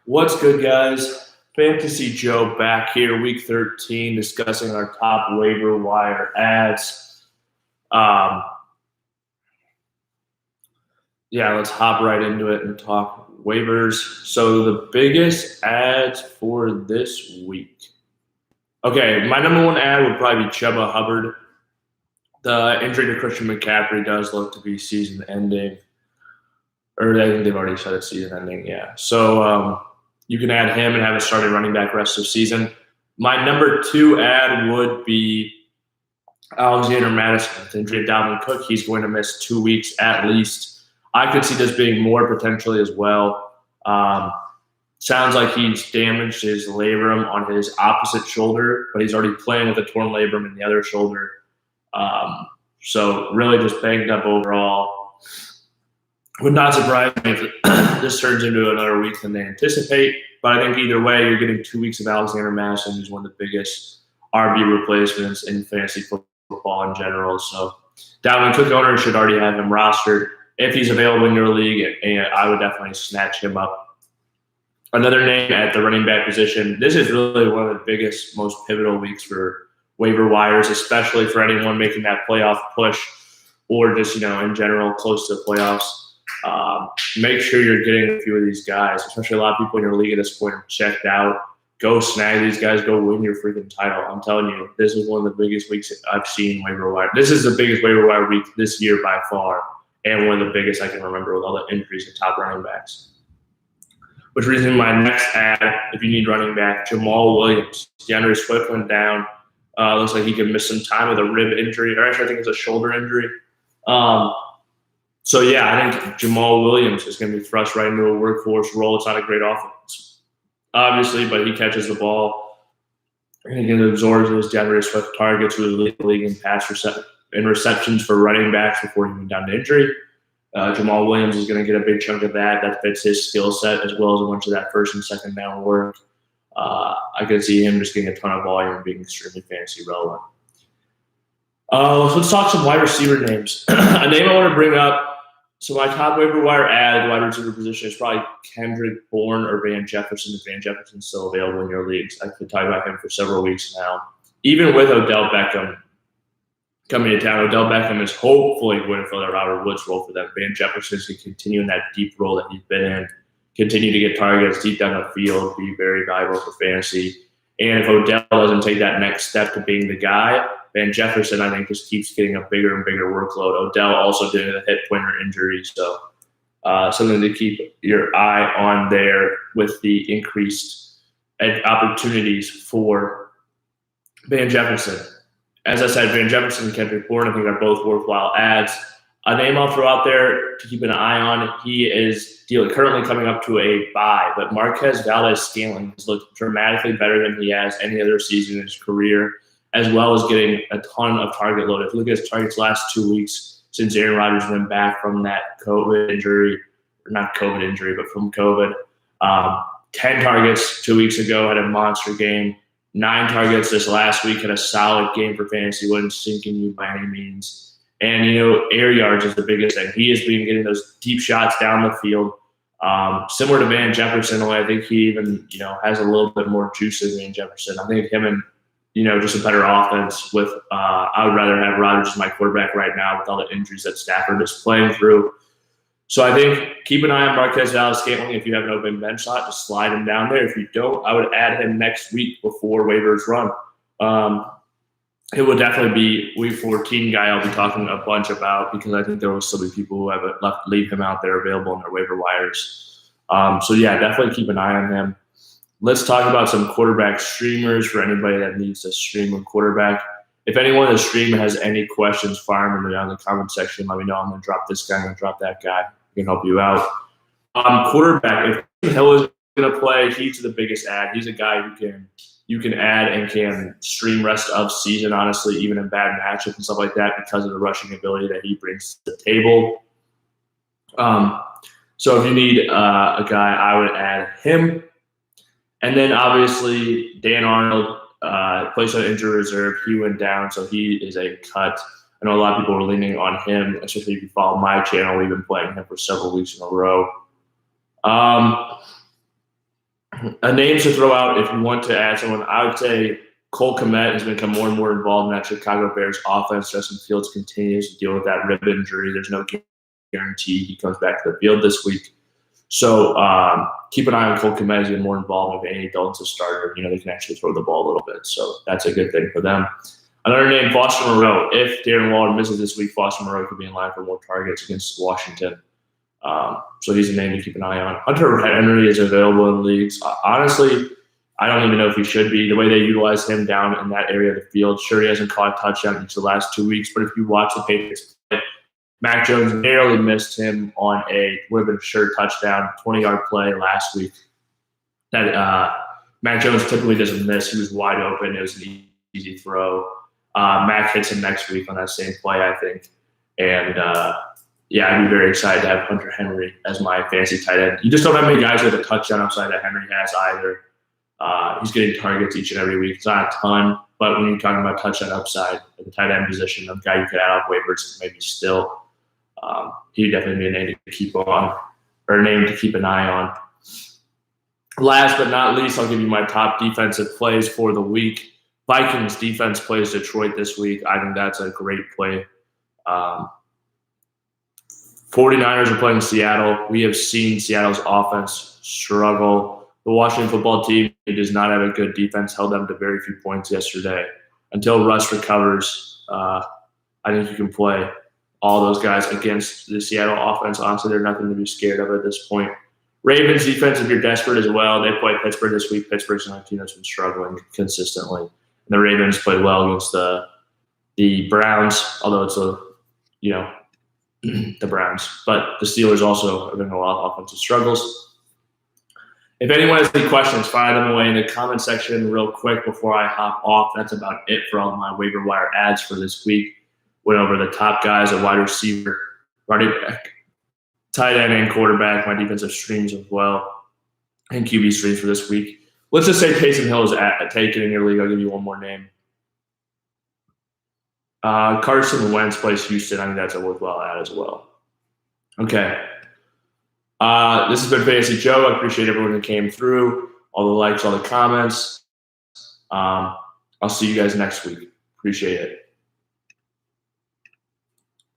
What's good, guys? Fantasy Joe back here, week 13, discussing our top waiver wire ads. Let's hop right into it and talk waivers. So the biggest ads for this week. Okay, my number one ad would probably be Chubba Hubbard. The injury to Christian McCaffrey does look to be season-ending. Or I think they've already said it's season-ending, yeah. So you can add him and have a starting running back rest of the season. My number two ad would be Alexander Madison. With injury to Dalvin Cook, he's going to miss 2 weeks at least. I could see this being more potentially as well. Sounds like he's damaged his labrum on his opposite shoulder, but he's already playing with a torn labrum in the other shoulder. So really just banged up overall. Would not surprise me if this turns into another week than they anticipate. But I think either way, you're getting 2 weeks of Alexander Madison, who's one of the biggest RB replacements in fantasy football in general. So Dalvin Cook owners should already have him rostered if he's available in your league, and I would definitely snatch him up. Another name at the running back position. This is really one of the biggest, most pivotal weeks for waiver wires, especially for anyone making that playoff push or just, in general, close to the playoffs. Make sure you're getting a few of these guys, especially a lot of people in your league at this point are checked out. Go snag these guys. Go win your freaking title. I'm telling you, this is one of the biggest weeks I've seen waiver wire. This is the biggest waiver wire week this year by far, and one of the biggest I can remember with all the injuries to top running backs. Which brings me to my next ad, if you need running back, Jamal Williams. DeAndre Swift went down. Looks like he could miss some time with a rib injury, or actually I think it's a shoulder injury. So, I think Jamal Williams is going to be thrust right into a workhorse role. It's not a great offense, obviously, but he catches the ball. And he absorbs those DeAndre Swift targets, who is leading the league in receptions for running backs before he went down to injury. Jamal Williams is going to get a big chunk of that. That fits his skill set, as well as a bunch of that first and second down work. I could see him just getting a ton of volume and being extremely fantasy relevant. Let's talk some wide receiver names. A name I want to bring up. So my top waiver wire ad, the wide receiver position, is probably Kendrick Bourne or Van Jefferson. If Van Jefferson's still available in your leagues, I could talk about him for several weeks now. Even with Odell Beckham coming to town, Odell Beckham is hopefully going to fill that Robert Woods role for them. Van Jefferson is going to continue in that deep role that he's been in, continue to get targets deep down the field, be very valuable for fantasy. And if Odell doesn't take that next step to being the guy, Van Jefferson, I think, just keeps getting a bigger and bigger workload. Odell also did a hip pointer injury, so something to keep your eye on there with the increased opportunities for Van Jefferson. As I said, Van Jefferson and Kendrick Bourne, I think, are both worthwhile ads. A name I'll throw out there to keep an eye on, he is currently coming up to a bye, but Marquez Valdes-Scantling has looked dramatically better than he has any other season in his career, as well as getting a ton of target load. If you look at his targets last 2 weeks since Aaron Rodgers went back from that COVID injury, or not COVID injury, but from COVID, 10 targets 2 weeks ago, had a monster game. 9 targets this last week, had a solid game for fantasy, wasn't sinking you by any means. And, air yards is the biggest thing. He has been getting those deep shots down the field. Similar to Van Jefferson, I think he even, has a little bit more juice than Van Jefferson. I think him and, just a better offense with I would rather have Rodgers as my quarterback right now with all the injuries that Stafford is playing through. So I think keep an eye on Marquez Valdes-Scantling. If you have an open bench slot, just slide him down there. If you don't, I would add him next week before waivers run. It will definitely be week 14 guy I'll be talking a bunch about, because I think there will still be people who have leave him out there available in their waiver wires. Definitely keep an eye on him. Let's talk about some quarterback streamers for anybody that needs to stream a quarterback. If anyone in the stream has any questions, fire them down in the comment section. Let me know. I'm going to drop this guy. I'm going to drop that guy. I can help you out. Quarterback, if Hill is going to play, he's the biggest ad. He's a guy who you can add and can stream rest of season, honestly, even in bad matchups and stuff like that, because of the rushing ability that he brings to the table. So if you need a guy, I would add him. And then obviously Dan Arnold placed on injury reserve. He went down, so he is a cut. I know a lot of people are leaning on him, especially if you follow my channel. We've been playing him for several weeks in a row. A name to throw out if you want to add someone, I would say Cole Kmet has become more and more involved in that Chicago Bears offense. Justin Fields continues to deal with that rib injury. There's no guarantee he comes back to the field this week. So keep an eye on Cole Kmet as he's more involved with Andy Dalton's a starter. They can actually throw the ball a little bit. So that's a good thing for them. Another name, Foster Moreau. If Darren Waller misses this week, Foster Moreau could be in line for more targets against Washington. So he's a name to keep an eye on. Hunter Henry is available in leagues. Honestly, I don't even know if he should be. The way they utilize him down in that area of the field, sure, he hasn't caught a touchdown in each of the last 2 weeks, but if you watch the Patriots play, Mac Jones narrowly missed him on would have been a sure touchdown, 20-yard play last week. That Mac Jones typically doesn't miss. He was wide open. It was an easy throw. Mac hits him next week on that same play, I think. And, I'd be very excited to have Hunter Henry as my fantasy tight end. You just don't have many guys with a touchdown upside that Henry has either. He's getting targets each and every week. It's not a ton, but when you're talking about touchdown upside at the tight end position, a guy you could add off waivers, maybe still, he'd definitely be a name to keep on, or a name to keep an eye on. Last but not least, I'll give you my top defensive plays for the week. Vikings defense plays Detroit this week. I think that's a great play. 49ers are playing Seattle. We have seen Seattle's offense struggle. The Washington football team does not have a good defense, held them to very few points yesterday. Until Russ recovers, I think you can play all those guys against the Seattle offense. Honestly, they're nothing to be scared of at this point. Ravens defense, if you're desperate as well, they play Pittsburgh this week. Pittsburgh's another team that's been struggling consistently. And the Ravens played well against the Browns, although it's the Browns. But the Steelers also have been a lot of offensive struggles. If anyone has any questions, fire them away in the comment section real quick before I hop off. That's about it for all my waiver wire ads for this week. Went over the top guys, a wide receiver, running back, tight end, and quarterback. My defensive streams as well, and QB streams for this week. Let's just say Taysom Hill is taken in your league. I'll give you one more name. Carson Wentz plays Houston. I think that's a worthwhile ad as well. Okay. This has been Fantasy Joe. I appreciate everyone who came through, all the likes, all the comments. I'll see you guys next week. Appreciate it.